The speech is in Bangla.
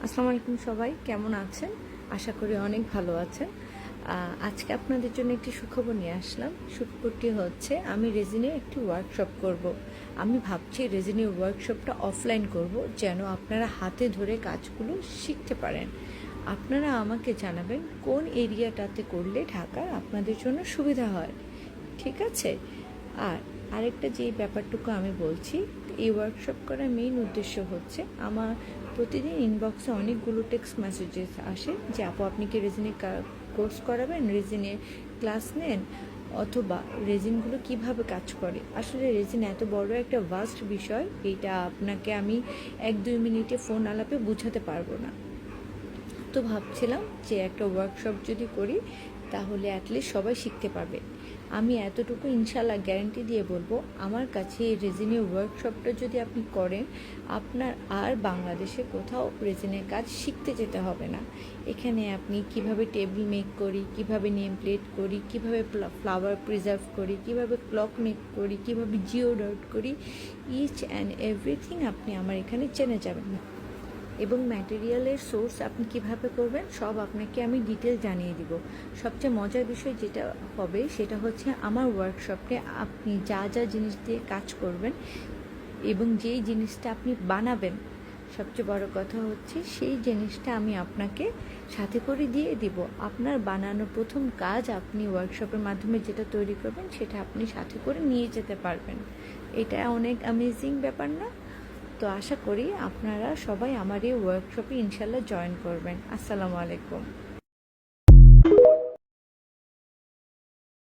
আসসালামু আলাইকুম সবাই, কেমন আছেন? আশা করি অনেক ভালো আছেন। আজকে আপনাদের জন্য একটি সুখবর নিয়ে আসলাম। সুখবরটি হচ্ছে আমি রেজিনের একটি ওয়ার্কশপ করব। আমি ভাবছি রেজিনের ওয়ার্কশপটা অফলাইন করব, যেন আপনারা হাতে ধরে কাজগুলো শিখতে পারেন। আপনারা আমাকে জানাবেন কোন এরিয়াটাতে করলে ঢাকার আপনাদের জন্য সুবিধা হয়। ঠিক আছে? আর আরেকটা যে ব্যাপারটুকু আমি বলছি, এই ওয়ার্কশপ করার মেইন উদ্দেশ্য হচ্ছে আমার প্রতিদিন ইনবক্সে অনেকগুলো টেক্সট মেসেজেস আসে যে আপু আপনি কি রেজিনের কোর্স করাবেন, রেজিনের ক্লাস নেন, অথবা রেজিনগুলো কিভাবে কাজ করে। আসলে রেজিন এত বড় একটা ভাস্ট বিষয়, এইটা আপনাকে আমি 1-2 মিনিটে ফোন আলাপে বোঝাতে পারবো না। তো ভাবছিলাম যে একটা ওয়ার্কশপ যদি করি তাহলে অ্যাটলিস্ট সবাই শিখতে পারবে। আমি এতটুকু ইনশাল্লাহ গ্যারান্টি দিয়ে বলবো, আমার কাছে এই রেজিনের ওয়ার্কশপটা যদি আপনি করেন, আপনার আর বাংলাদেশে কোথাও রেজিনের কাজ শিখতে যেতে হবে না। এখানে আপনি কিভাবে টেবিল মেক করি, কিভাবে নেম প্লেট করি, কিভাবে ফ্লাওয়ার প্রিজার্ভ করি, কিভাবে ক্লক মেক করি, কিভাবে জিও ডট করি, ইচ অ্যান্ড এভরিথিং আপনি আমার এখানে জেনে যাবেন। এবং ম্যাটেরিয়ালের সোর্স আপনি কিভাবে করবেন সব আপনাকে আমি ডিটেল জানিয়ে দিব। সবচেয়ে মজার বিষয় যেটা হবে সেটা হচ্ছে আমার ওয়ার্কশপে আপনি যা যা জিনিস দিয়ে কাজ করবেন এবং যেই জিনিসটা আপনি বানাবেন, সবচেয়ে বড় কথা হচ্ছে সেই জিনিসটা আমি আপনাকে সাথে করে দিয়ে দিব। আপনার বানানো প্রথম কাজ আপনি ওয়ার্কশপের মাধ্যমে যেটা তৈরি করবেন সেটা আপনি সাথে করে নিয়ে যেতে পারবেন। এটা অনেক অ্যামেজিং ব্যাপার না? তো আশা করি আপনারা সবাই আমার এই ওয়ার্কশপে ইনশাল্লাহ জয়েন করবেন। আসসালামু আলাইকুম।